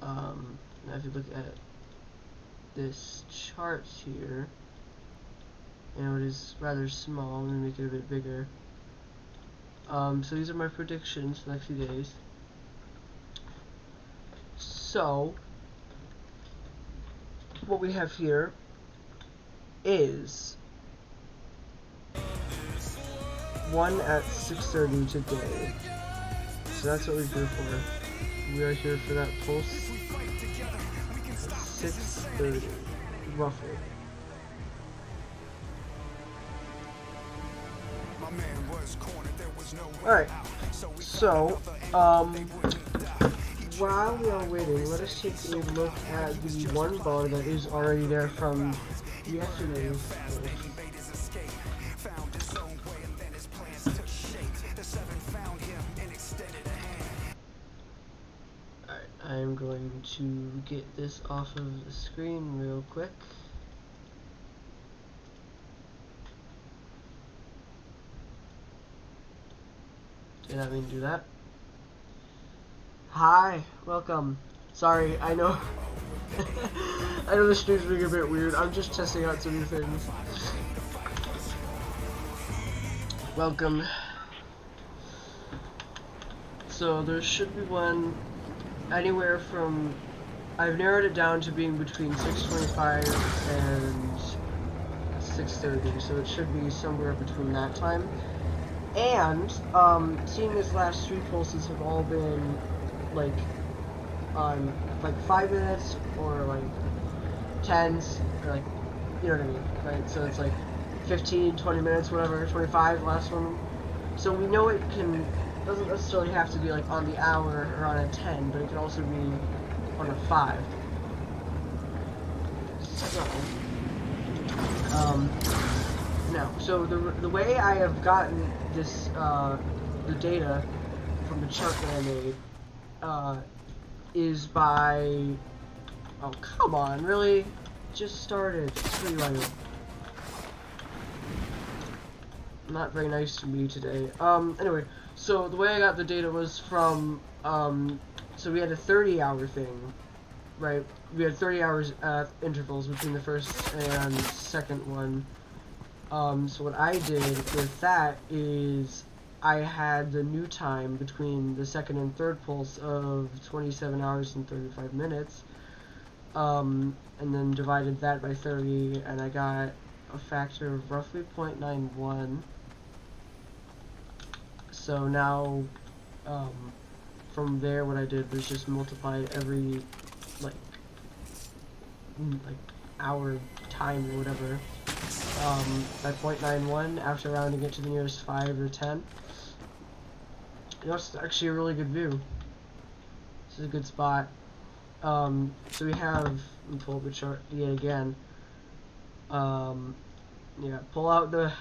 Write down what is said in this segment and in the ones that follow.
Now if you look at this chart here, it is rather small. I'm going to make it a bit bigger. So these are my predictions for the next few days. So, what we have here is 1 at 6:30 today. So that's what we're here for. We are here for that pulse at 6:30, roughly. Alright, so, while we are waiting, let us take a look at the one bar that is already there from yesterday's pulse. I'm going to get this off of the screen real quick. Did not mean to do that. Hi, welcome. Sorry, I know I know the stream's being a bit weird. I'm just testing out some new things. Welcome. So there should be one anywhere from, I've narrowed it down to being between 6:25 and 6:30, so it should be somewhere between that time. And seeing as last 3 pulses have all been like on like 5 minutes or like 10s, or like, you know what I mean, right? So it's like 15, 20 minutes, whatever, 25 last one. So we know it doesn't necessarily have to be like on the hour or on a 10, but it can also be on a 5. So, no. So the way I have gotten this, the data from the chart that I made, is by, oh come on, really? Just started. It's pretty late. Not very nice to me today. Anyway, so the way I got the data was from, so we had a 30-hour thing, right? We had 30 hours intervals between the first and second one. So what I did with that is I had the new time between the second and third pulse of 27 hours and 35 minutes, and then divided that by 30, and I got a factor of roughly 0.91. So now, from there, what I did was just multiplied every, like hour time or whatever, by 0.91 after rounding it to the nearest 5 or 10. You know, it's actually a really good view. This is a good spot. So we have, let me pull up the chart yet again. Yeah, pull out the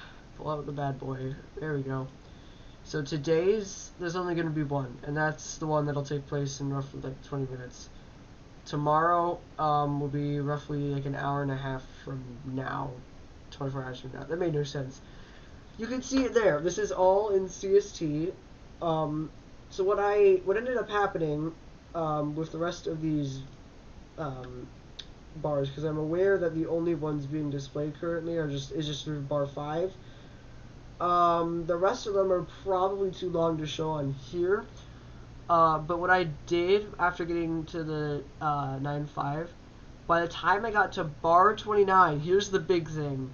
bad boy. There we go. So today's, there's only going to be one, and that's the one that'll take place in roughly like 20 minutes. Tomorrow will be roughly like an hour and a half from now, 24 hours from now. That made no sense. You can see it there. This is all in CST. So what ended up happening with the rest of these bars, because I'm aware that the only ones being displayed currently is just bar 5. The rest of them are probably too long to show on here. But what I did after getting to the 9.5, by the time I got to bar 29, here's the big thing.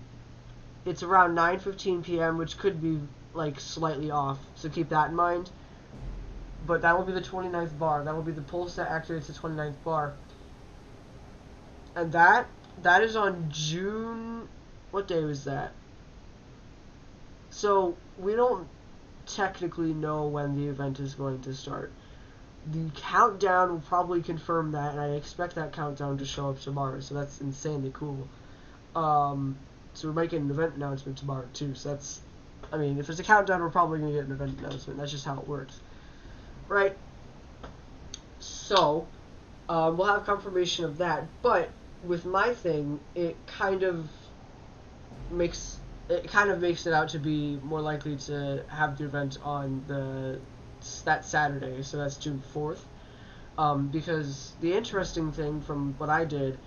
It's around 9:15 p.m., which could be like slightly off, so keep that in mind. But that will be the 29th bar. That will be the pulse that activates the 29th bar. And that is on June, what day was that? So we don't technically know when the event is going to start. The countdown will probably confirm that, and I expect that countdown to show up tomorrow, so that's insanely cool. So we're making an event announcement tomorrow too, so that's, I mean, if there's a countdown, we're probably going to get an event announcement. That's just how it works. Right? So, we'll have confirmation of that, but with my thing, it kind of makes it out to be more likely to have the event on that Saturday, so that's June 4th. Because the interesting thing from what I did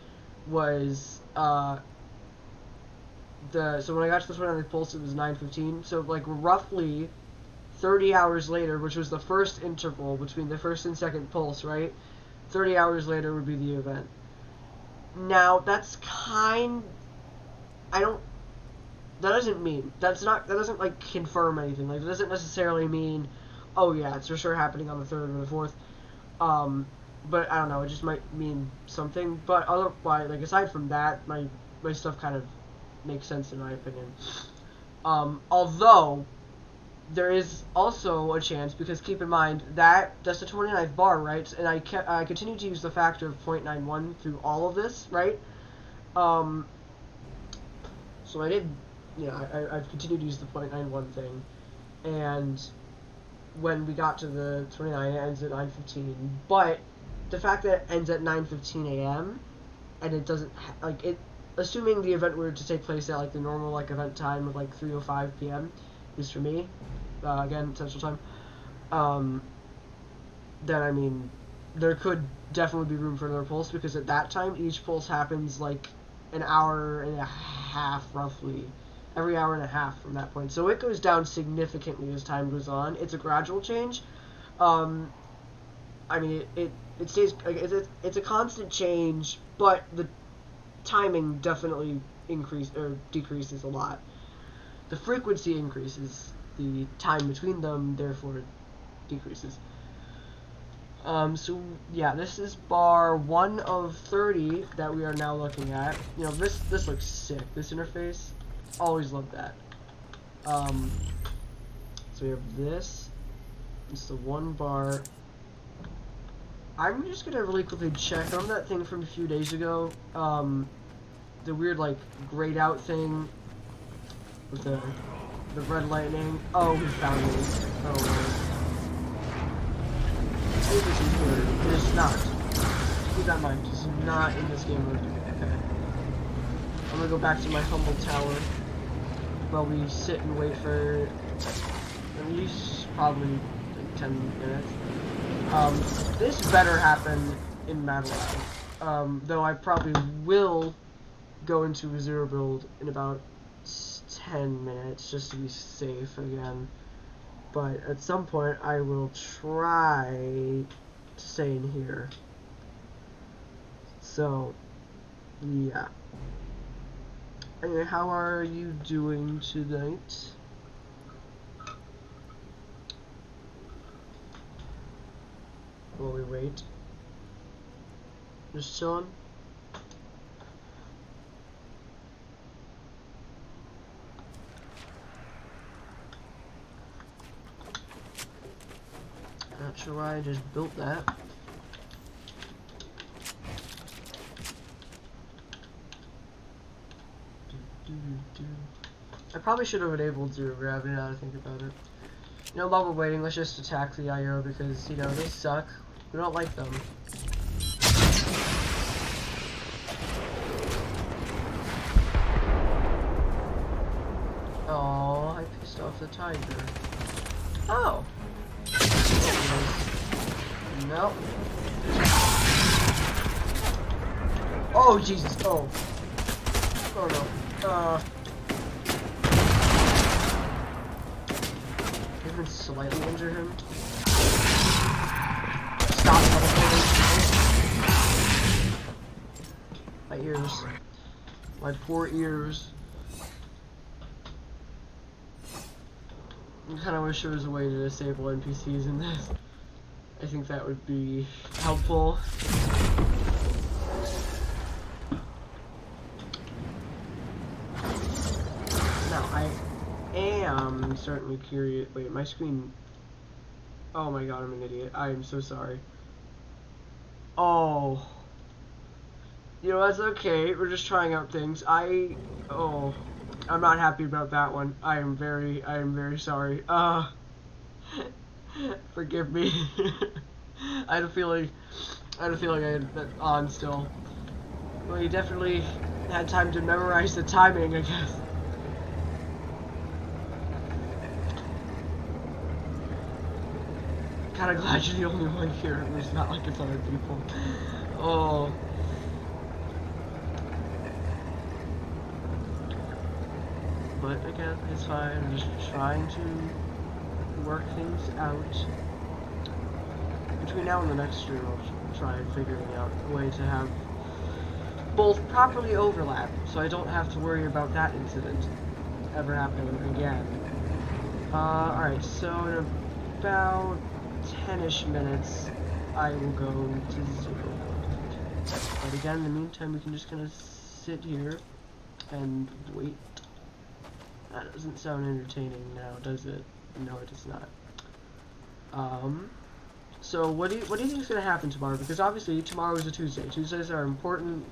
was, so when I got to the 29th pulse, it was 9:15. So like roughly 30 hours later, which was the first interval between the first and second pulse, right? 30 hours later would be the event. Now that's I don't. That doesn't mean that doesn't like confirm anything. Like, it doesn't necessarily mean, oh yeah, it's for sure happening on the 3rd or the 4th. But I don't know. It just might mean something. But otherwise, like aside from that, my stuff kind of makes sense in my opinion. Although there is also a chance, because keep in mind that's the 29th bar, right? And I continue to use the factor of 0.91 through all of this, right? So I did, I've continued to use the 0.91 thing, and when we got to the 29, it ends at 9:15. But the fact that it ends at 9:15 a.m. and it doesn't assuming the event were to take place at like the normal like event time of like 3:05 p.m. at least for me, again Central Time, then I mean there could definitely be room for another pulse, because at that time each pulse happens like an hour and a half roughly. Every hour and a half from that point. So it goes down significantly as time goes on. It's a gradual change. I mean, it stays, like, it's a constant change, but the timing definitely decreases a lot. The frequency increases, the time between them therefore decreases. So yeah, this is bar 1 of 30 that we are now looking at. This looks sick. This interface. Always love that. So we have this. It's the 1 bar. I'm just gonna really quickly check on that thing from a few days ago. The weird like grayed out thing with the red lightning. Oh, we found it. Oh. It is not. Keep that in mind. It's not in this game mode. Okay. I'm gonna go back to my humble tower while we sit and wait for at least probably like 10 minutes. This better happen in MATLAB. Though I probably will go into a 0 build in about 10 minutes just to be safe again. But at some point I will try to stay in here. So, yeah. Anyway, how are you doing tonight? While we wait. Just chilling? Not sure why I just built that. I probably should have enabled zero gravity now that I think about it. While we're waiting, let's just attack the IO because, they suck. We don't like them. Oh, I pissed off the tiger. Oh! No. Oh, Jesus. Oh. Oh, no. Even slightly injure him. Stop teleporting. My ears. My poor ears. I kind of wish there was a way to disable NPCs in this. I think that would be helpful. Now, I am certainly curious. Wait, my screen. Oh my god, I'm an idiot. I am so sorry. Oh. That's okay. We're just trying out things. I'm not happy about that one. I am very sorry. Forgive me. I had a feeling I had that on still. Well, you definitely had time to memorize the timing, I guess. Kinda glad you're the only one here. There's not like it's other people. Oh. But again, it's fine. I'm just trying to work things out. Between now and the next year, I'll try figuring out a way to have both properly overlap, so I don't have to worry about that incident ever happening again. Alright, so in about 10-ish minutes, I will go to 0. But again, in the meantime, we can just kind of sit here and wait. That doesn't sound entertaining now, does it? No, it does not. So what do you think is going to happen tomorrow? Because obviously tomorrow is a Tuesday. Tuesdays are important.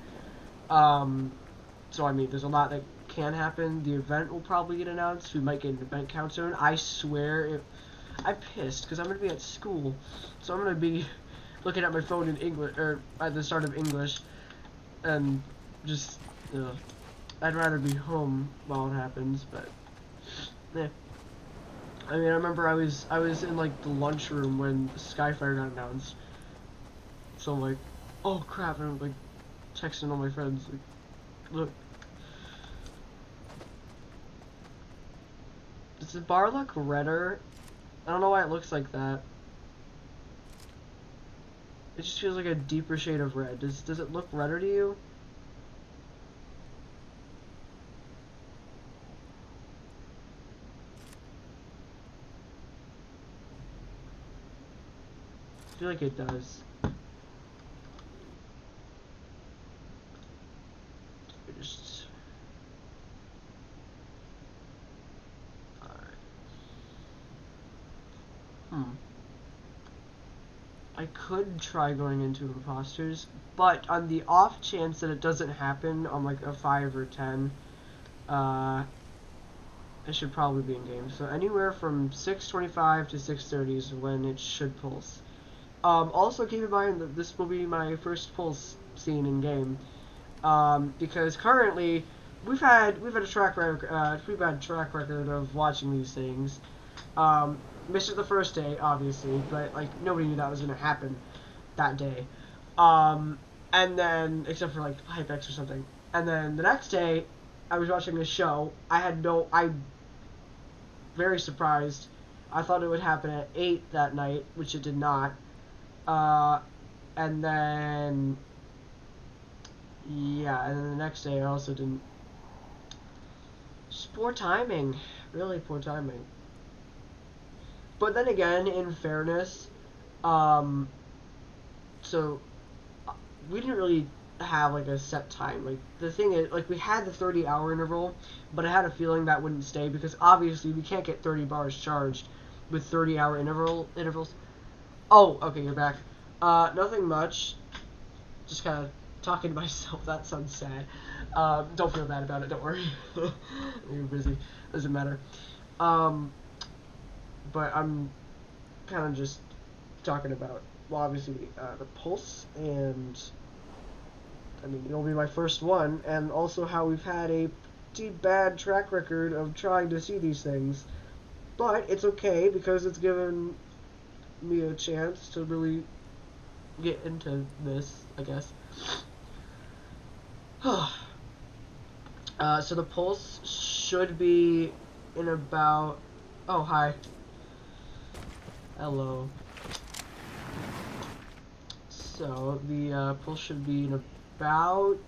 So I mean, there's a lot that can happen. The event will probably get announced. We might get an event count soon. I swear, I'm pissed because I'm going to be at school, so I'm going to be looking at my phone in English, or at the start of English, and just, I'd rather be home while it happens, but, yeah. I mean, I remember I was in, like, the lunchroom when Skyfire got announced, so I'm like, oh crap, and I'm, like, texting all my friends, like, look. Does the bar look redder? I don't know why it looks like that. It just feels like a deeper shade of red. Does it look redder to you? I feel like it does. Just... Alright. I could try going into imposters, but on the off chance that it doesn't happen on like a 5 or 10, it should probably be in game. So anywhere from 6:25 to 6:30 is when it should pulse. Also keep in mind that this will be my first pulse scene in game, because currently we've had a track record of watching these things. Missed it the first day, obviously, but like nobody knew that was gonna happen that day. And then except for like Hypex or something. And then the next day, I was watching a show. I'm very surprised. I thought it would happen at 8 that night, which it did not. And then yeah, and then the next day I also didn't. Just poor timing, really poor timing. But then again, in fairness, so we didn't really have like a set time. Like the thing is, like we had the 30-hour interval, but I had a feeling that wouldn't stay because obviously we can't get 30 bars charged with 30-hour intervals. Oh, okay, you're back. Nothing much. Just kind of talking to myself. That sounds sad. Don't feel bad about it. Don't worry. You're busy. Doesn't matter. But I'm kind of just talking about, well, obviously, the pulse, and, I mean, it'll be my first one, and also how we've had a pretty bad track record of trying to see these things. But it's okay, because it's given me a chance to really get into this, I guess. So the pulse should be in about... Oh, hi. Hello. So, the pulse should be in about...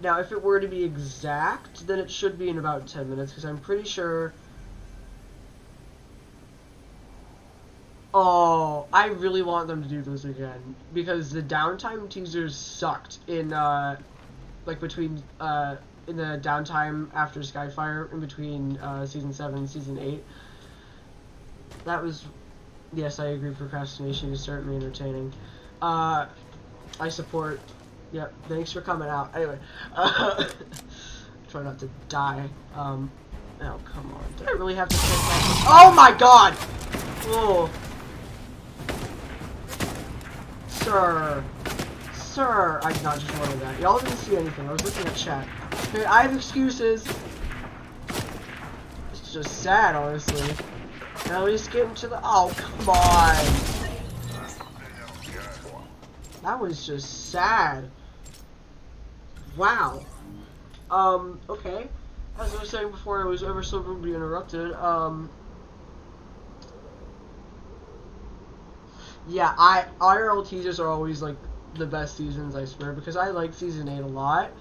Now, if it were to be exact, then it should be in about 10 minutes, because I'm pretty sure... Oh, I really want them to do this again, because the downtime teasers sucked in, like, between, in the downtime after Skyfire, in between, Season 7 and Season 8. That was, yes, I agree, procrastination is certainly entertaining. I support, yep, thanks for coming out. Anyway, try not to die. Oh, come on. Did I really have to take that? Oh my god! Oh. Sir, I did not just wanted that. Y'all didn't see anything. I was looking at chat. Okay, I have excuses. It's just sad, honestly. At least get into the. Oh, come on. That was just sad. Wow. Okay. As I was saying before, I was ever so rudely interrupted. Yeah, IRL teasers are always like the best seasons, I swear, because I like season 8 a lot.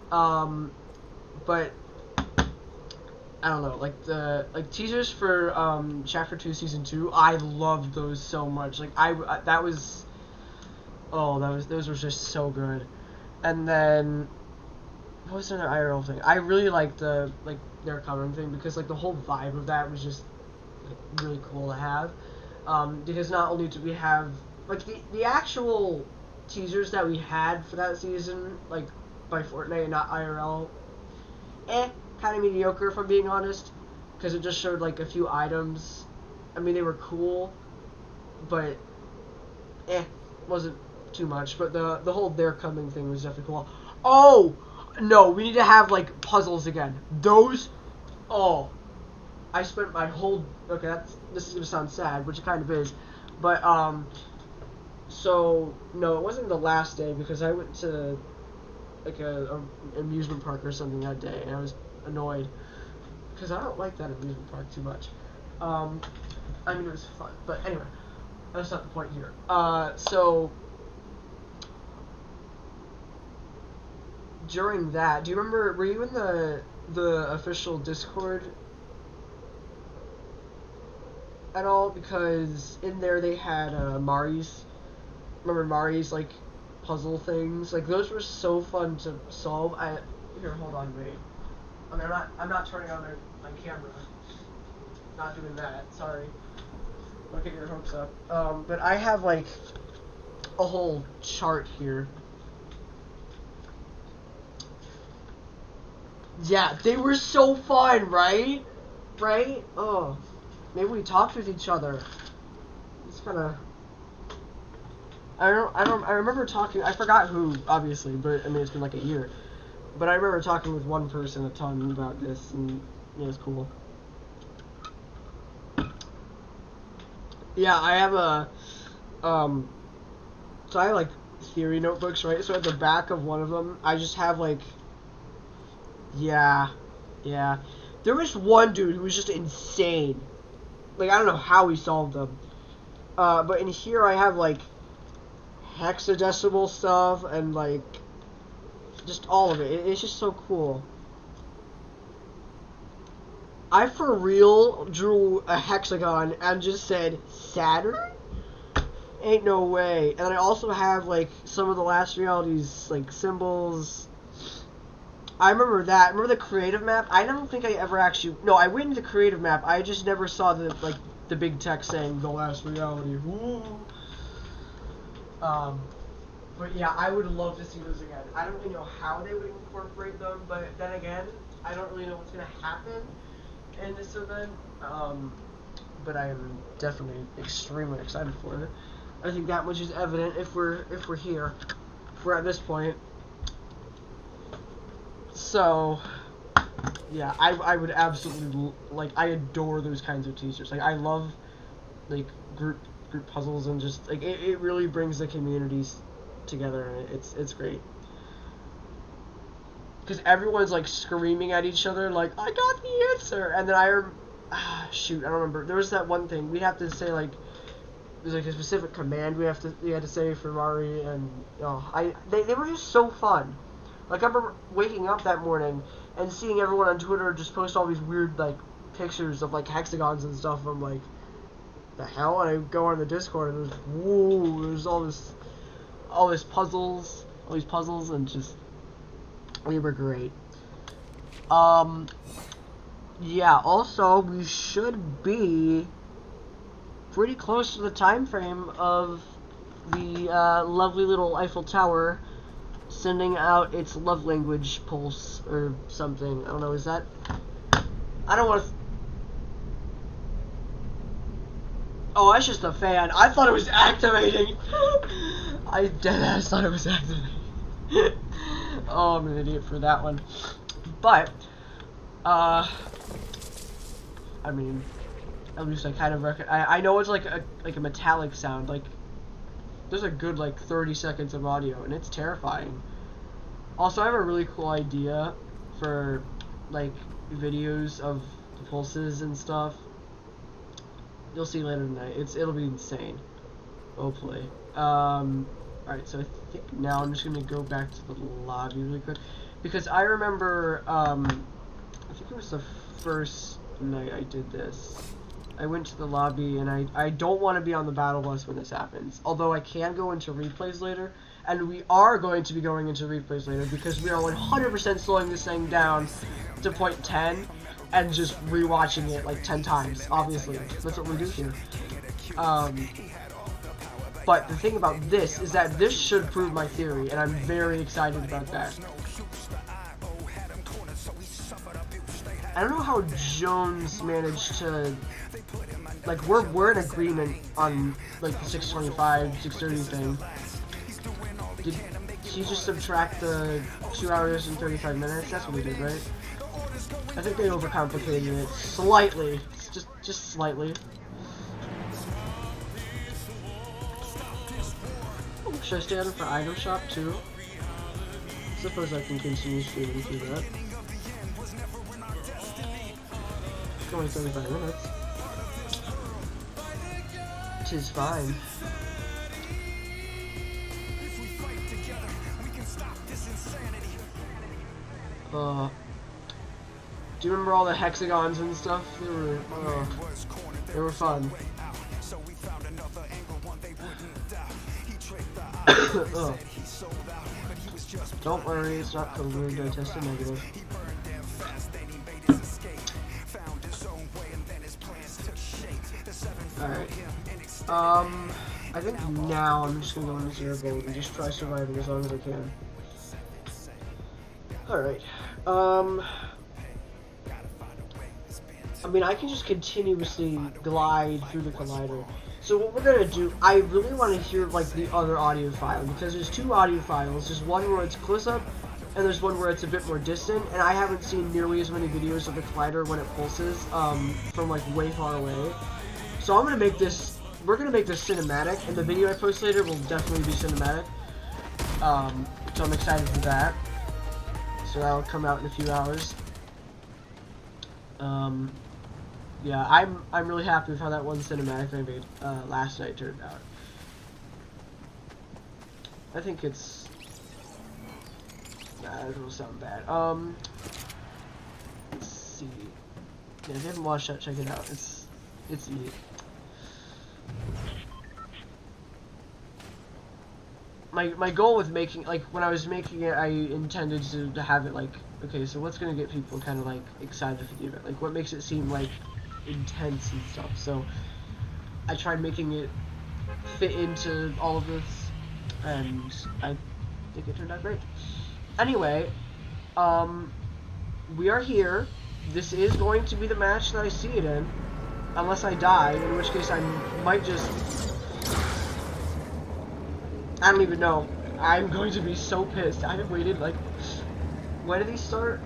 But I don't know, like teasers for chapter 2 season 2, I loved those so much. Like those were just so good. And then what was another IRL thing? I really liked the their coming thing, because like the whole vibe of that was just like really cool to have. Because not only did we have like the actual teasers that we had for that season, like by Fortnite and not IRL, kind of mediocre if I'm being honest, because it just showed like a few items. I mean, they were cool, but wasn't too much. But the whole They're Coming thing was definitely cool. Oh no, we need to have like puzzles again. Those, I spent my whole this is gonna sound sad, which it kind of is, but so no, it wasn't the last day, because I went to like a amusement park or something that day, and I was annoyed because I don't like that amusement park too much. I mean, it was fun, but anyway, that's not the point here. So during that, do you remember? Were you in the official Discord at all? Because in there they had Mari's. Remember Mari's like puzzle things? Like those were so fun to solve. Here, hold on, wait. I mean, I'm not turning on my camera. Not doing that. Sorry. Don't get your hopes up. But I have like a whole chart here. Yeah, they were so fun, right? Right? Oh, maybe we talked with each other. It's kind of. I remember talking. I forgot who, obviously, but I mean, it's been like a year. But I remember talking with one person a ton about this, and yeah, it's cool. Yeah, I have so I have like theory notebooks, right? So at the back of one of them, I just have like, yeah. There was one dude who was just insane. Like, I don't know how he solved them. But in here I have like hexadecimal stuff and like just all of it. It's just so cool. I for real drew a hexagon and just said Saturn? Ain't no way. And I also have like some of the Last Realities like symbols. I remember that. Remember the creative map? I don't think I ever actually. No, I went into the creative map. I just never saw the big text saying The Last Reality. Woo. But yeah, I would love to see those again. I don't really know how they would incorporate them, but then again, I don't really know what's gonna happen in this event. But I am definitely extremely excited for it. I think that much is evident if we're here, if we're at this point. So yeah, I would absolutely like. I adore those kinds of teasers. Like, I love like group puzzles, and just like it really brings the communities together, and it's great. Because everyone's like screaming at each other like, I got the answer, and then shoot, I don't remember. There was that one thing we have to say, like there's like a specific command we had to say for Mari, and they were just so fun. Like, I remember waking up that morning and seeing everyone on Twitter just post all these weird like pictures of like hexagons and stuff. I'm like, the hell? And I go on the Discord and there's all these puzzles, and just they were great. Yeah. Also, we should be pretty close to the time frame of the lovely little Eiffel Tower sending out its love language pulse or something. I don't know. Is that? I don't want to. Oh, that's just a fan. I thought it was activating. I deadass thought it was activating. Oh, I'm an idiot for that one. But, I mean, At least I kind of I know it's like a metallic sound. Like there's a good like 30 seconds of audio, and it's terrifying. Also, I have a really cool idea for like videos of the pulses and stuff. You'll see later tonight. It'll be insane. Hopefully. Alright, so I think now I'm just gonna go back to the lobby really quick. Because I remember, I think it was the first night I did this. I went to the lobby, and I don't want to be on the battle bus when this happens. Although I can go into replays later. And we are going to be going into replays later, because we are 100% slowing this thing down to 0.10 and just rewatching it like 10 times, obviously. That's what we do here. But the thing about this is that this should prove my theory, and I'm very excited about that. I don't know how Jones managed to, like, we're in agreement on like the 625, 630 thing. Did he just subtract the 2 hours and 35 minutes? That's what we did, right? I think they overcomplicated it slightly. Just slightly. Oh, should I stay out for item shop too? I suppose I can continue streaming through that. It's only 35 minutes. Tis fine. Do you remember all the hexagons and stuff? They were fun. Don't worry, it's not COVID. I tested negative. Alright. I think now I'm just gonna go into zero gold and just try surviving as long as I can. Alright. I mean, I can just continuously glide through the collider. So what we're gonna do, I really want to hear like the other audio file, because there's 2 audio files. There's one where it's close up, and there's one where it's a bit more distant. And I haven't seen nearly as many videos of the collider when it pulses from like way far away. So I'm gonna make this. We're gonna make this cinematic, and the video I post later will definitely be cinematic. So I'm excited for that. So that'll come out in a few hours. Yeah, I'm really happy with how that one cinematic I made last night turned out. I think it's... Nah, it will sound bad. Let's see. Yeah, if you haven't watched that, check it out. It's neat. My goal with making, like, when I was making it, I intended to have it, like, okay, so what's gonna get people kind of, like, excited for the event? Like, what makes it seem, like, intense and stuff? So, I tried making it fit into all of this, and I think it turned out great. Anyway, we are here. This is going to be the match that I see it in, unless I die, in which case I might just... I don't even know. I'm going to be so pissed. I have waited, like... When did these start?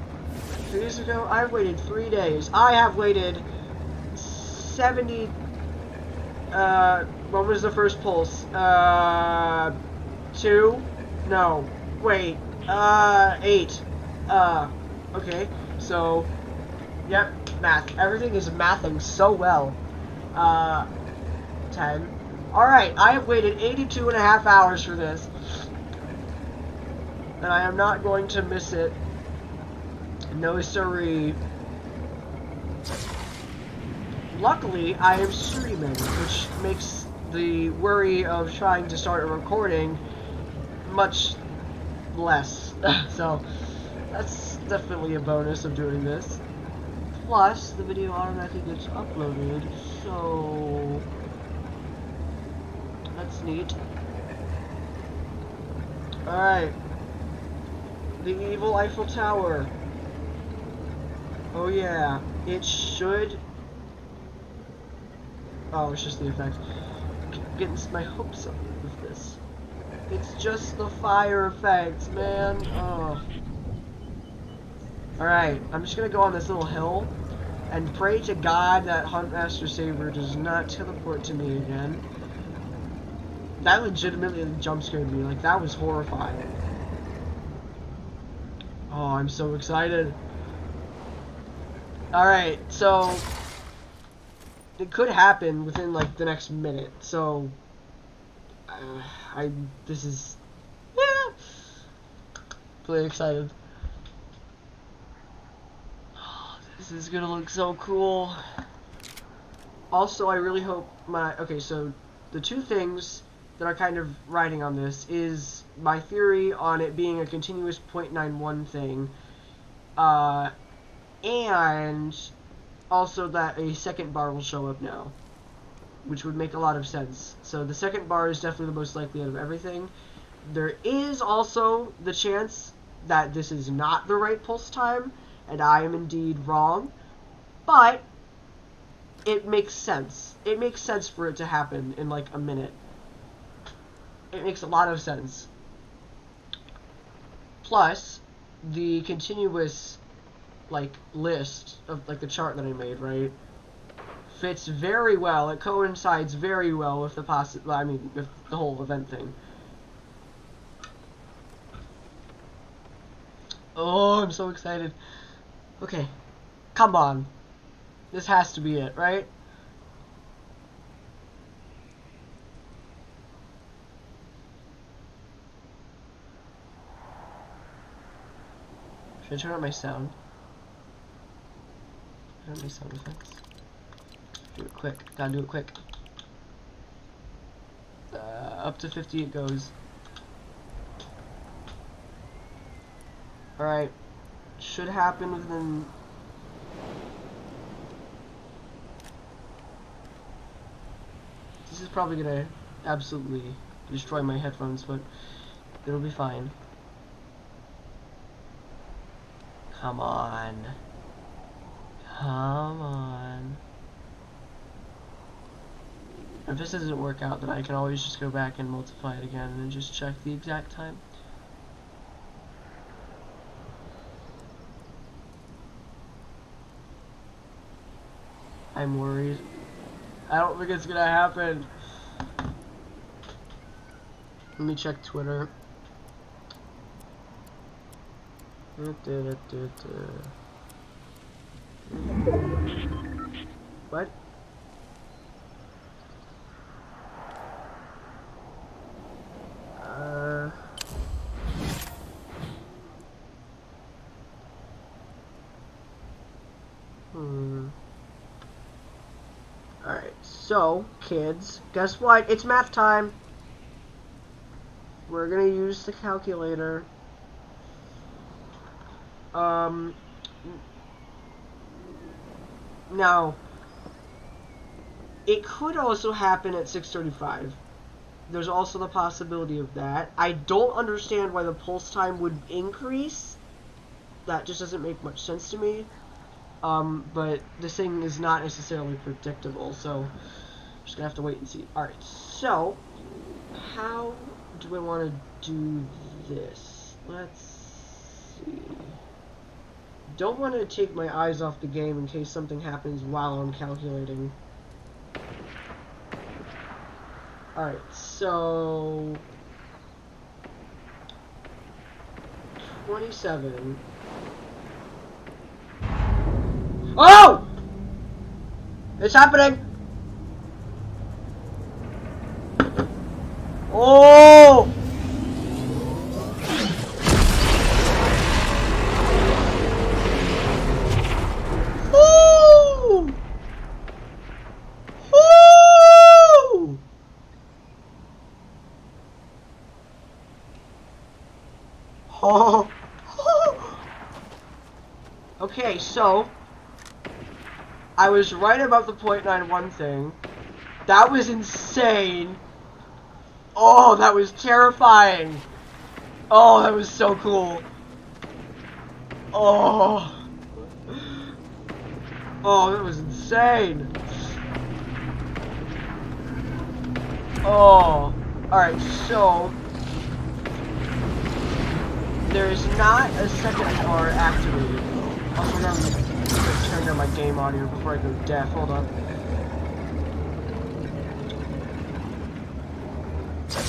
3 days ago? I've waited 3 days. I have waited 70... when was the first pulse? 2? No. Wait. 8. Okay. So... Yep. Math. Everything is mathing so well. 10. Alright, I have waited 82.5 hours for this. And I am not going to miss it. No siree. Luckily, I am streaming, which makes the worry of trying to start a recording much less. So, that's definitely a bonus of doing this. Plus, the video automatically gets uploaded, so... That's neat. Alright. The evil Eiffel Tower. Oh yeah. It should... Oh, it's just the effect. Getting my hopes up with this. It's just the fire effects, man. Oh. Alright, I'm just gonna go on this little hill. And pray to God that Huntmaster Saber does not teleport to me again. That legitimately jump scared me. Like, that was horrifying. Oh, I'm so excited. Alright, so it could happen within like the next minute. So this is really excited. Oh, this is gonna look so cool. Also, I really hope okay, so the two things that are kind of riding on this is my theory on it being a continuous 0.91 thing, and also that a second bar will show up now, which would make a lot of sense. So the second bar is definitely the most likely out of everything. There is also the chance that this is not the right pulse time, and I am indeed wrong, but it makes sense. It makes sense for it to happen in like a minute. It makes a lot of sense. Plus, the continuous like list of like the chart that I made, right, fits very well. It coincides very well with the with the whole event thing. Oh, I'm so excited. Okay, come on. This has to be it, right? Should I turn on my sound? Turn on my sound effects. Do it quick. Gotta do it quick. Up to 50 it goes. Alright. Should happen within... This is probably gonna absolutely destroy my headphones, but it'll be fine. Come on. Come on. If this doesn't work out, then I can always just go back and multiply it again and just check the exact time. I'm worried. I don't think it's gonna happen. Let me check Twitter. What? Alright, so, kids, guess what? It's math time! We're gonna use the calculator. Now, it could also happen at 6:35. There's also the possibility of that. I don't understand why the pulse time would increase. That just doesn't make much sense to me. But this thing is not necessarily predictable, so I'm just gonna have to wait and see. Alright, so how do I want to do this? Let's see. Don't want to take my eyes off the game in case something happens while I'm calculating. Alright, so 27. Oh! It's happening! Oh! Woo! Woo! Oh! Okay, so I was right about the .91 thing. That was insane. Oh, that was terrifying. Oh, that was so cool. Oh. Oh, that was insane. Oh. Alright, so there is not a second bar activated though. Also, Turn down my game audio before I go deaf. Hold on.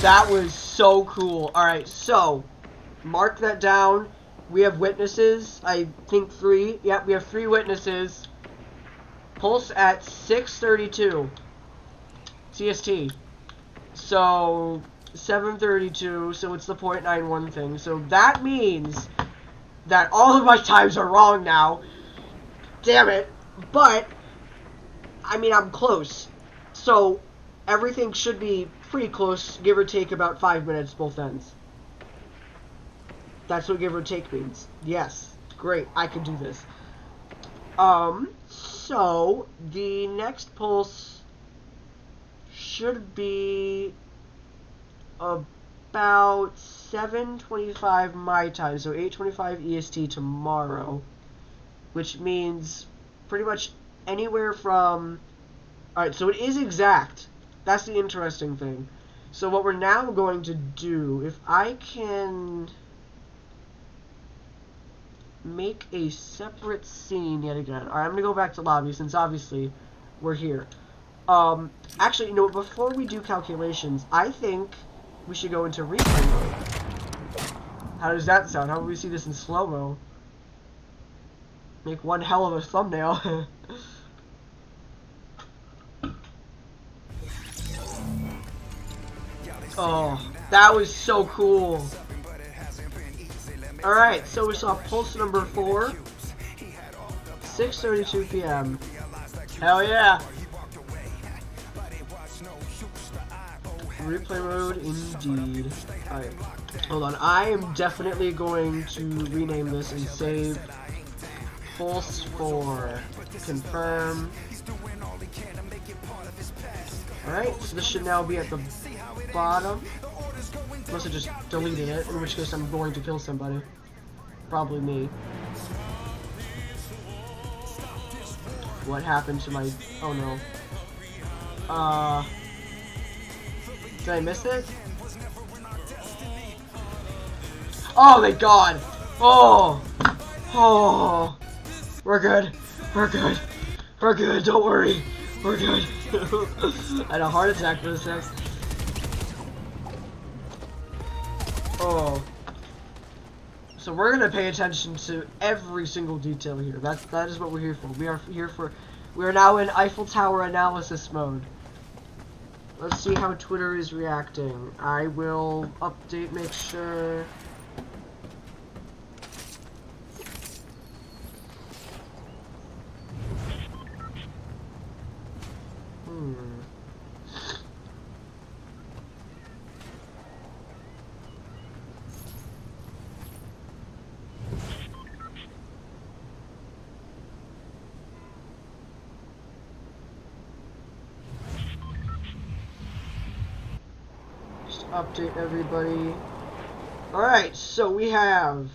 That was so cool. Alright, so mark that down. We have witnesses. I think 3. Yep, we have 3 witnesses. Pulse at 6:32 CST. So 7:32. So it's the .91 thing. So that means that all of my times are wrong now. Damn it. But I mean, I'm close. So everything should be pretty close, give or take about 5 minutes both ends. That's what give or take means. Yes. Great. I can do this. So the next pulse should be about 7:25 my time, so 8:25 EST tomorrow, which means pretty much anywhere from... Alright, so it is exact. That's the interesting thing. So what we're now going to do, if I can make a separate scene yet again. Alright, I'm going to go back to lobby since obviously we're here. Actually, you know, before we do calculations, I think we should go into replay mode. How does that sound? How would we see this in slow-mo? Make one hell of a thumbnail. Oh, that was so cool. Alright, so we saw pulse number 4, 6:32 p.m. Hell yeah! Replay mode, indeed. Alright, hold on. I am definitely going to rename this and save pulse 4. Confirm. Alright, so this should now be at the bottom. Unless I just deleted it, in which case I'm going to kill somebody. Probably me. What happened to my... Oh no. Did I miss it? Oh, thank God! Oh! Oh! We're good. We're good. We're good. Don't worry. We're good. I had a heart attack for a sec. Oh. So we're gonna pay attention to every single detail here. That is what we're here for. We are now in Eiffel Tower analysis mode. Let's see how Twitter is reacting. I will update, make sure. Update everybody. Alright, so we have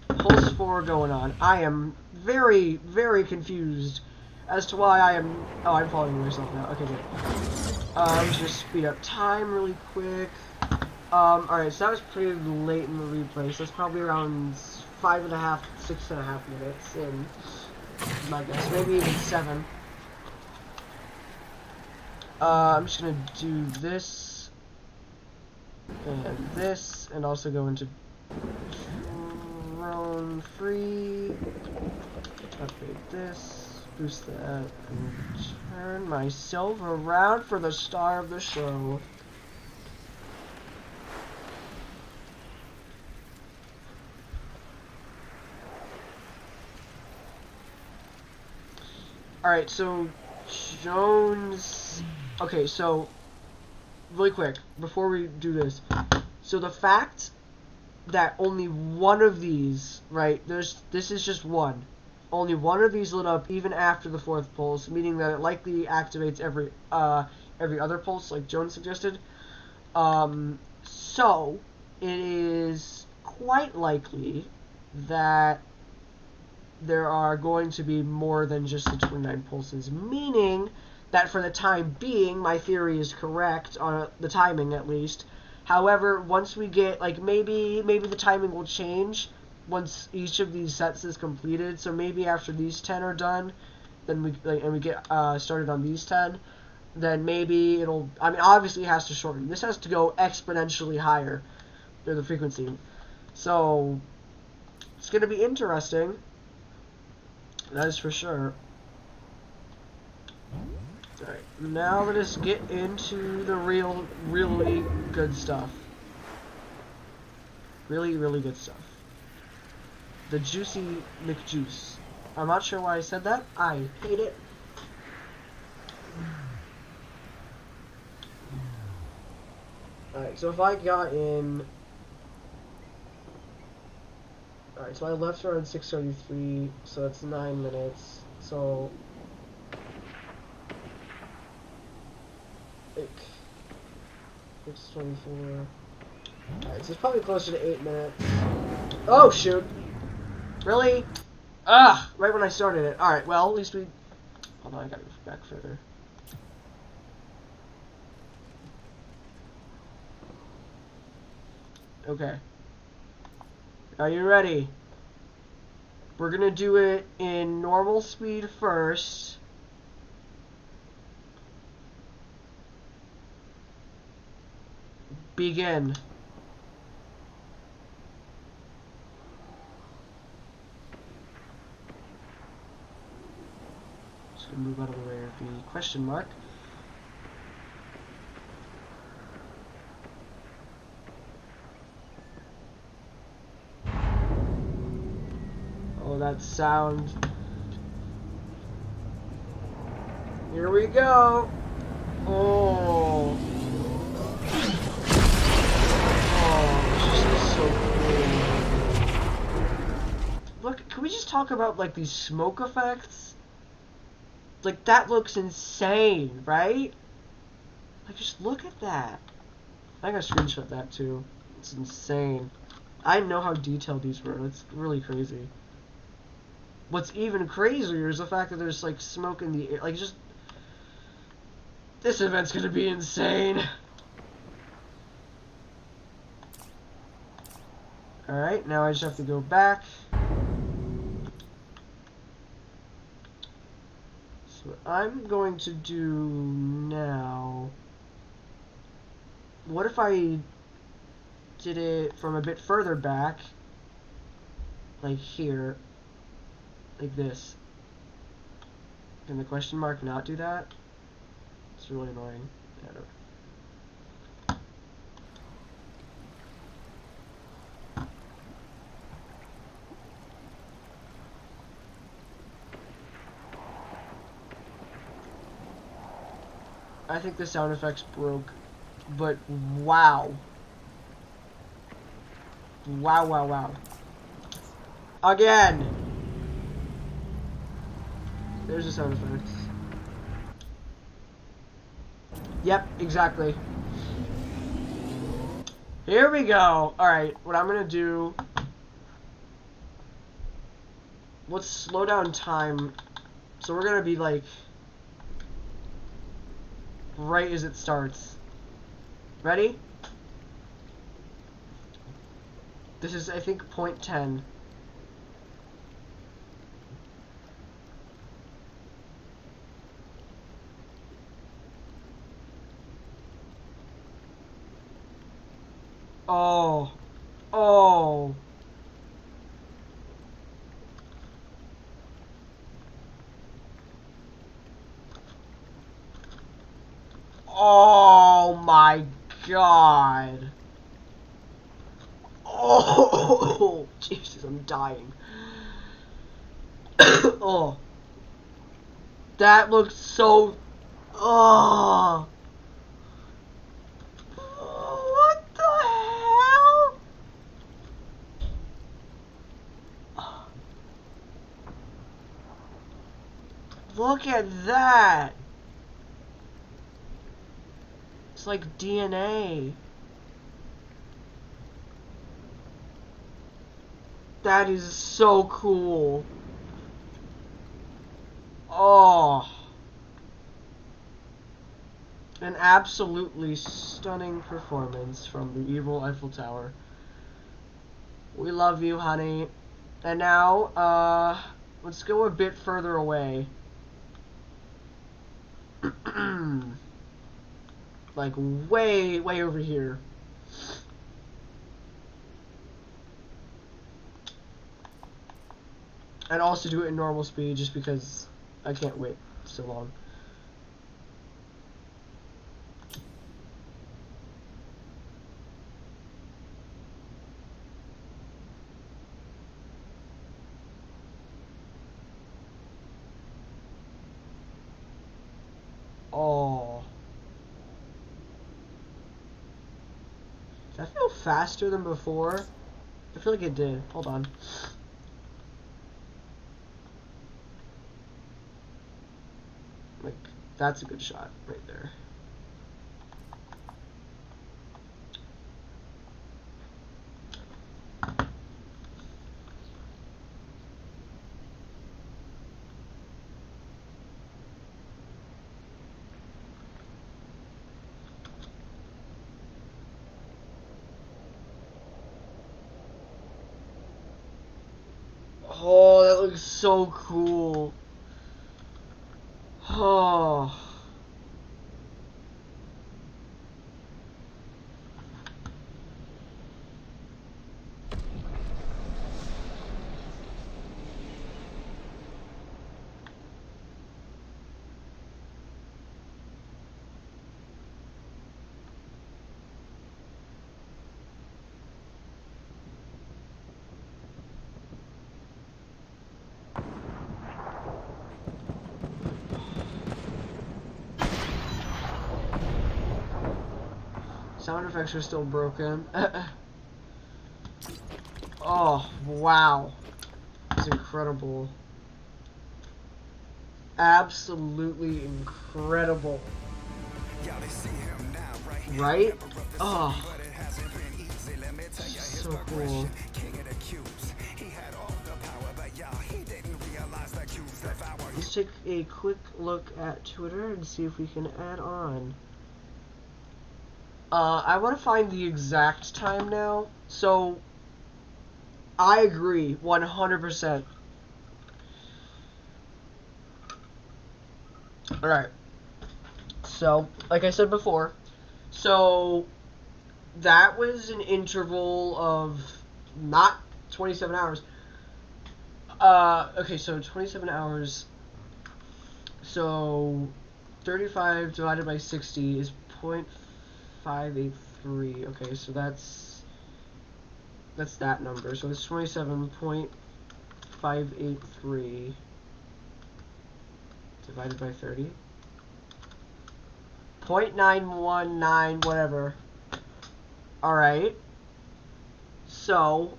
Pulse 4 going on. I am very, very confused as to why I am... Oh, I'm following myself now. Okay, good. I'm just gonna speed up time really quick. Alright, so that was pretty late in the replay, so it's probably around 5.5, 6.5 minutes in my guess. Maybe even 7. I'm just gonna do this. And this, and also go into drone free, upgrade this, boost that, and turn myself around for the star of the show. Alright, so Jones... Okay, so really quick, before we do this, so the fact that only one of these, right, this is just one, only one of these lit up even after the 4th pulse, meaning that it likely activates every other pulse, like Jones suggested. So it is quite likely that there are going to be more than just the 29 pulses, meaning that for the time being, my theory is correct, on the timing at least. However, once we get, like, maybe the timing will change, once each of these sets is completed. So maybe after these 10 are done, then we get started on these 10, then maybe it'll, I mean, obviously it has to shorten. This has to go exponentially higher through the frequency. So it's going to be interesting. That is for sure. Alright, now let us get into the really good stuff. Really, really good stuff. The Juicy McJuice. I'm not sure why I said that. I hate it. Alright, so if I got in... Alright, so I left around 6:33, so that's 9 minutes. So... 6:24. Alright, so it's probably closer to 8 minutes. Oh, shoot! Really? Ah! Right when I started it. Alright, well, at least we... Hold on, I gotta go back further. Okay. Are you ready? We're gonna do it in normal speed first. Begin. Just gonna move out of the way of the question mark. Oh, that sound. Here we go. Oh. Look, can we just talk about, like, these smoke effects? Like, that looks insane, right? Like, just look at that. I gotta screenshot that, too. It's insane. I didn't know how detailed these were. It's really crazy. What's even crazier is the fact that there's, like, smoke in the air. Like, just... This event's gonna be insane. Alright, now I just have to go back. So what I'm going to do now... What if I did it from a bit further back? Like here. Like this. Can the question mark not do that? It's really annoying. Yeah, I don't... I think the sound effects broke, but wow. Wow, wow, wow. Again! There's the sound effects. Yep, exactly. Here we go. Alright, what I'm gonna do... Let's slow down time. So we're gonna be like... right as it starts. Ready? This is, I think, 0.10. Oh. Oh. Oh my god. Oh, Jesus, I'm dying. Oh. That looks so... Oh. What the hell? Look at that. It's like DNA. That is so cool. Oh. An absolutely stunning performance from the evil Eiffel Tower. We love you, honey. And now, let's go a bit further away. Like, way, way over here. And also do it in normal speed, just because I can't wait so long. Oh. Does that feel faster than before? I feel like it did. Hold on. Like, that's a good shot right there. Oh, that looks so cool. Oh. Sound effects are still broken. Oh, wow. It's incredible. Absolutely incredible. Right? Oh. So cool. Let's take a quick look at Twitter and see if we can add on. I want to find the exact time now. So, I agree 100%. Alright. So, like I said before, so that was an interval of not 27 hours. Okay, so 27 hours. So 35 divided by 60 is 0.583. Okay, so that's that number. So it's 27.583 divided by 30. 0.919 whatever. Alright. So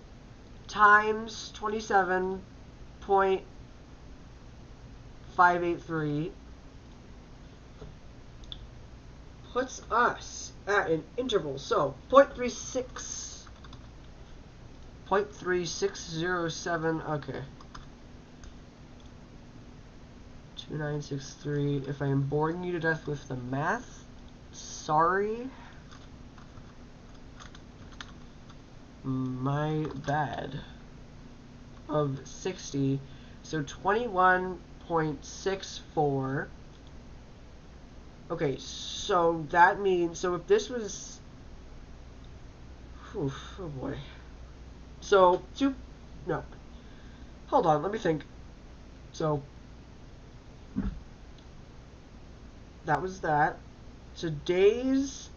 times 27.583 puts us at an interval. So 0.36. 0.3607. Okay. 2963. If I am boring you to death with the math, sorry. My bad. Of 60. So 21.64. Okay, so that means, so if this was, oh boy. So, no. Hold on, let me think. So, that was that. Today's,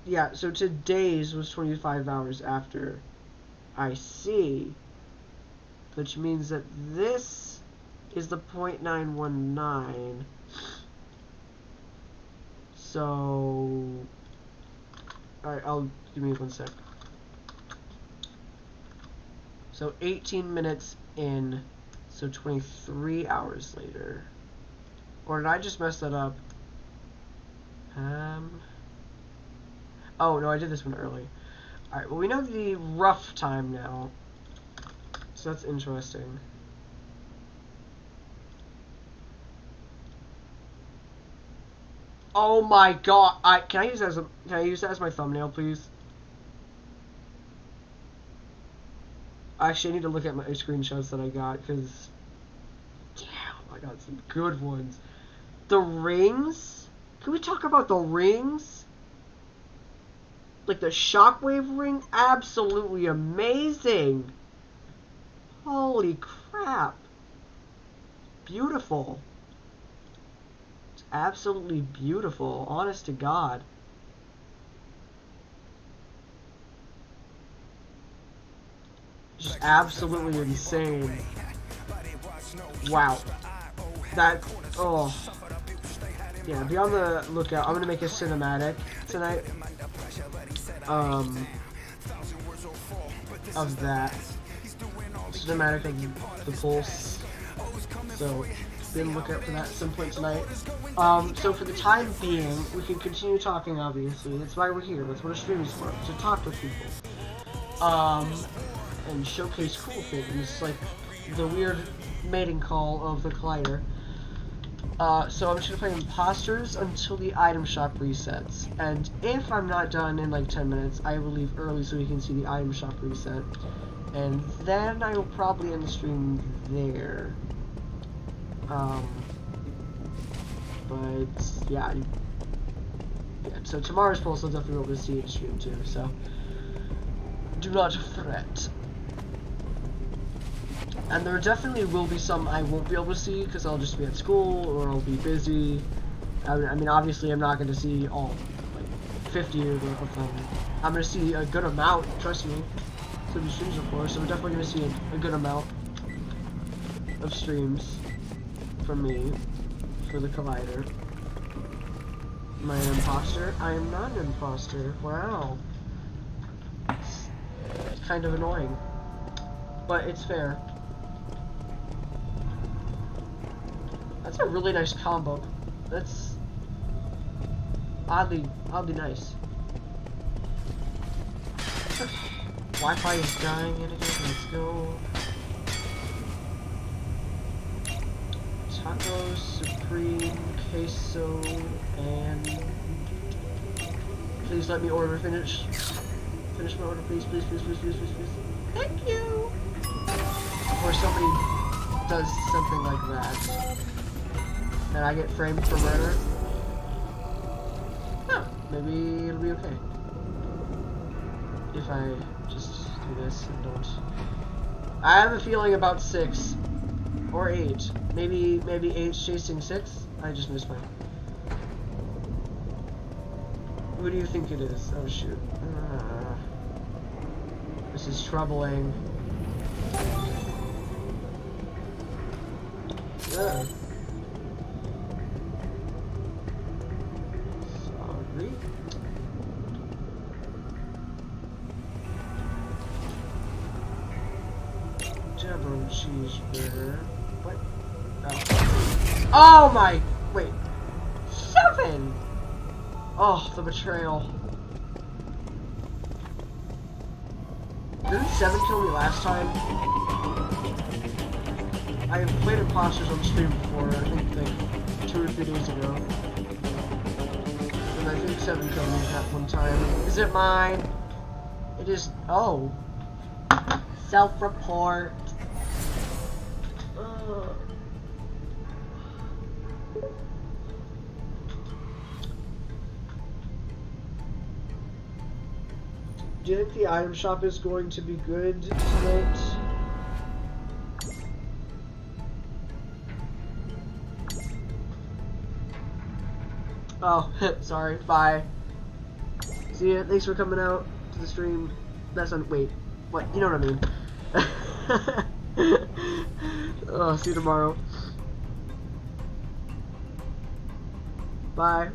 yeah, so today's was 25 hours after I see, which means that this is the 0.919. So, alright, give me 1 sec. So 18 minutes in, so 23 hours later. Or did I just mess that up? Oh, no, I did this one early. Alright, well, we know the rough time now. So that's interesting. Oh my god! Can I use that as my thumbnail, please? Actually, I need to look at my screenshots that I got because, damn, I got some good ones. The rings? Can we talk about the rings? Like the shockwave ring? Absolutely amazing! Holy crap! Beautiful. It's absolutely beautiful. Honest to God. Just absolutely insane. Wow. That, oh. Yeah, be on the lookout. I'm gonna make a cinematic tonight. Of that. Cinematic of the pulse. So, be on the lookout for that at some point tonight. So for the time being, we can continue talking, obviously. That's why we're here. That's what a stream is for. To talk with people. And showcase cool things, like the weird mating call of the collider. So I'm just gonna play imposters until the item shop resets. And if I'm not done in like 10 minutes, I will leave early so we can see the item shop reset. And then I will probably end the stream there. But yeah, so tomorrow's pulse I'll definitely be able to see it stream too, so do not fret. And there definitely will be some I won't be able to see because I'll just be at school or I'll be busy. I mean, obviously I'm not going to see all, like, 50 of them. I'm going to see a good amount, trust me. So the streams, of course, so I'm definitely going to see a good amount of streams from me for the collider. Am I an imposter? I am not an imposter. Wow. It's kind of annoying. But it's fair. That's a really nice combo. That's oddly nice. Wi-Fi is dying yet again. Let's go. Tacos, supreme, queso, and please let me order. Finish my order, please. Thank you. Before somebody does something like that, and I get framed for murder. Huh, maybe it'll be okay if I just do this and don't. I have a feeling about 6 or 8. Maybe 8's chasing 6. I just missed mine. Who do you think it is? Oh shoot. This is troubling. Yeah. Sorry. Jabro cheeseburger. What? Oh. Oh my! Wait. 7! Oh, the betrayal. Didn't 7 kill me last time? I have played imposters on stream before, I think like 2 or 3 days ago. And I think 7 killed me that one time. Is it mine? It is. Oh. Self-report. Do you think the item shop is going to be good tonight? Oh, sorry. Bye. See ya. Thanks for coming out to the stream. That's on. Wait. What? You know what I mean. Oh, see you tomorrow. Bye.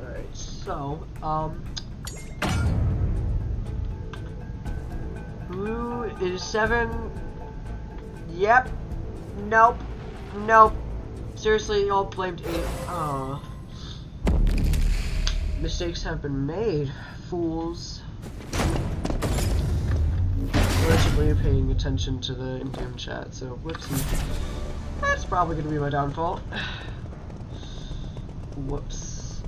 Alright, so, It is 7. Yep. Nope. Nope. Seriously, y'all blamed 8. Oh. Mistakes have been made, fools. Allegedly paying attention to the in-game chat, so whoopsie. That's probably going to be my downfall. Whoops.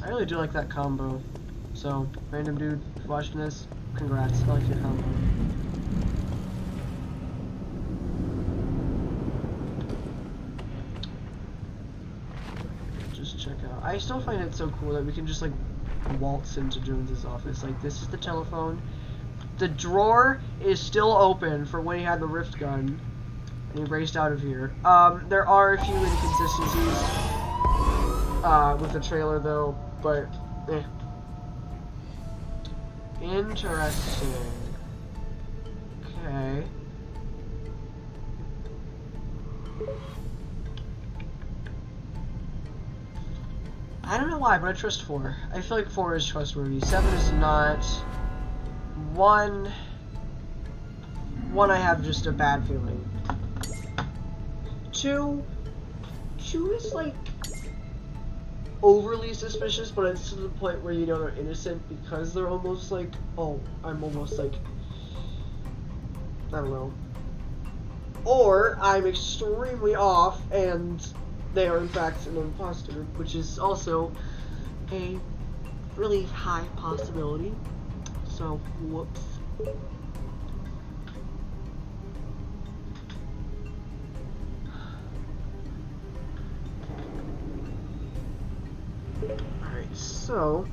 I really do like that combo. So, random dude watching this, congrats. I like your combo. Just check out. I still find it so cool that we can just like waltz into Jones's office. Like, this is the telephone. The drawer is still open for when he had the rift gun, and he raced out of here. There are a few inconsistencies with the trailer though, but eh. Interesting. Okay. I don't know why, but I trust 4. I feel like 4 is trustworthy. 7 is not. 1 I have just a bad feeling. 2 is like overly suspicious, but it's to the point where you know they're innocent because they're almost like, oh, I'm almost like, I don't know. Or I'm extremely off and they are in fact an imposter, which is also a really high possibility. So, whoops. Alright, so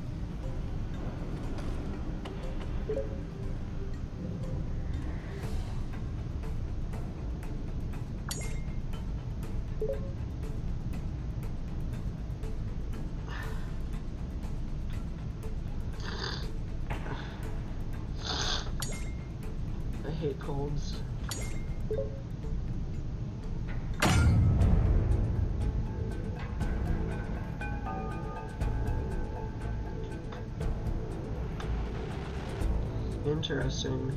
I hate colds. Interesting.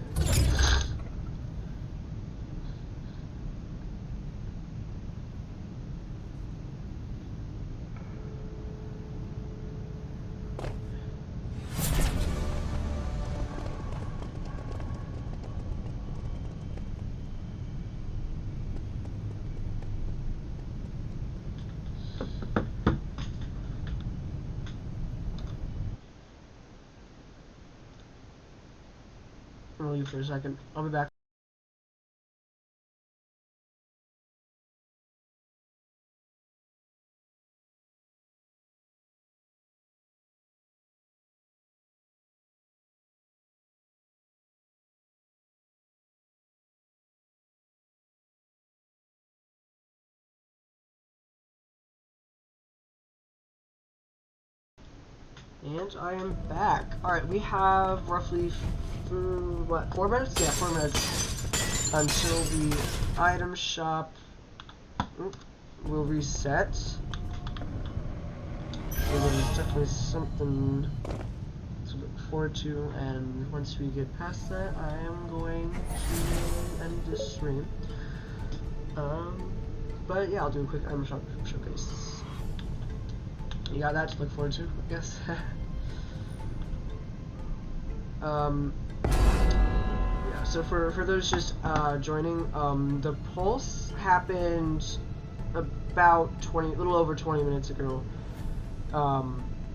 I'm gonna leave for a second. I'll be back. And I am back. Alright, we have roughly, 4 minutes? Yeah, 4 minutes until the item shop will reset. So there's definitely something to look forward to, and once we get past that, I am going to end this stream. But yeah, I'll do a quick item shop showcase. You got that to look forward to, I guess. Yeah, so for those just joining, the pulse happened about a little over 20 minutes ago.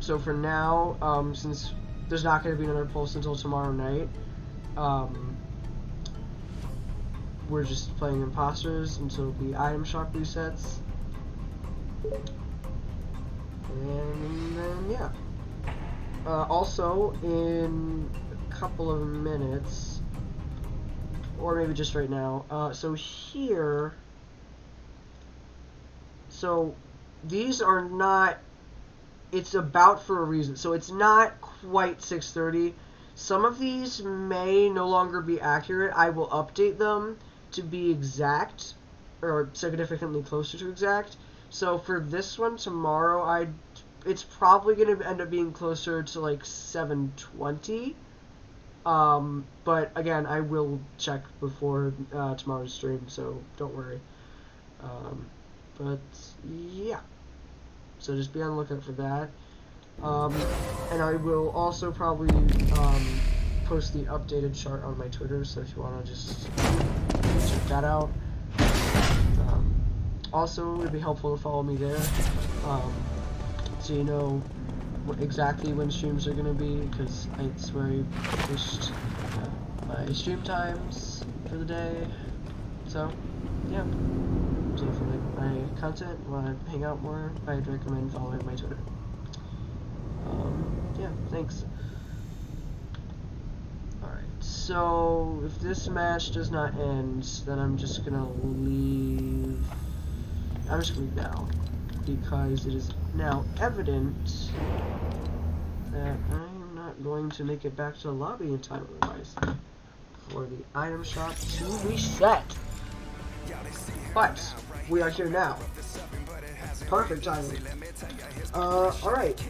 So for now, since there's not going to be another pulse until tomorrow night, we're just playing imposters until the item shop resets. And then, yeah. Also, in a couple of minutes, or maybe just right now, so here, so these are not, it's about for a reason, so it's not quite 6:30. Some of these may no longer be accurate. I will update them to be exact, or significantly closer to exact. So for this one tomorrow, it's probably going to end up being closer to like 7:20, But again, I will check before tomorrow's stream, so don't worry. But yeah, so just be on the lookout for that. And I will also probably post the updated chart on my Twitter, so if you want to just check that out. Also, it would be helpful to follow me there, so you know exactly when streams are going to be, because it's where I pushed my stream times for the day. So, yeah. So if you like my content, want to hang out more, I'd recommend following my Twitter. Yeah, thanks. Alright, so if this match does not end, then I'm just gonna leave. I'm just gonna leave now, because it is now evident that I am not going to make it back to the lobby in time otherwise for the item shop to reset. But we are here now. Perfect timing. Alright.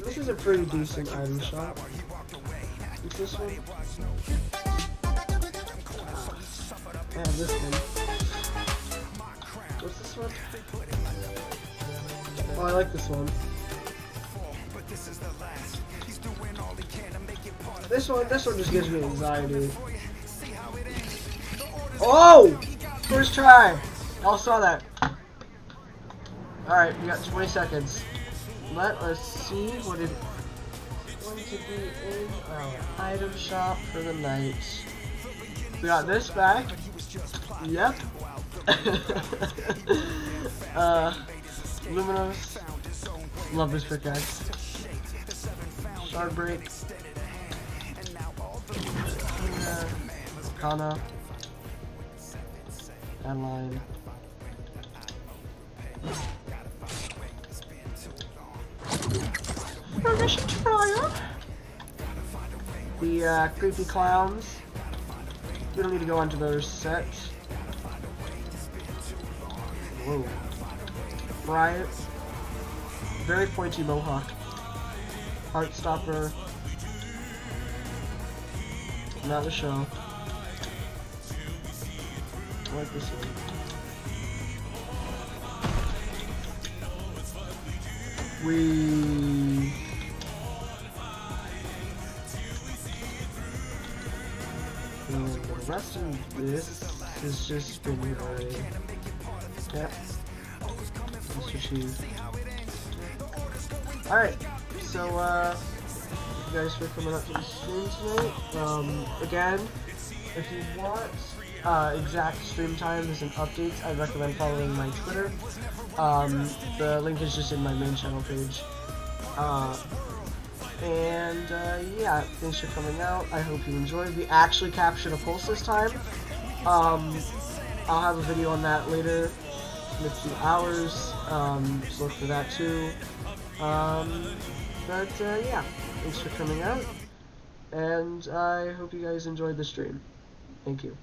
This is a pretty decent item shop. What's this one? Yeah, this one. What's this one? Oh, I like this one. This one just gives me anxiety. Oh! First try! I saw that. Alright, we got 20 seconds. Let us see what it is going to be in our item shop for the night. We got this back. Yep. Luminous. Love this pickaxe. Shard break. Kana. Adeline. Permission trial. The creepy clowns. We don't need to go onto those sets. Whoa. Riot. Very pointy mohawk. Heartstopper. Not the show. I like this one. And the rest of this has just been very... Yep. Mr. Chief. Alright, so thank you guys for coming up to the stream tonight. Again, if you want exact stream times and updates, I'd recommend following my Twitter. The link is just in my main channel page. Yeah, thanks for coming out. I hope you enjoyed. We actually captured a pulse this time. I'll have a video on that later in a few hours, so look for that too. Yeah, thanks for coming out, and I hope you guys enjoyed the stream. Thank you.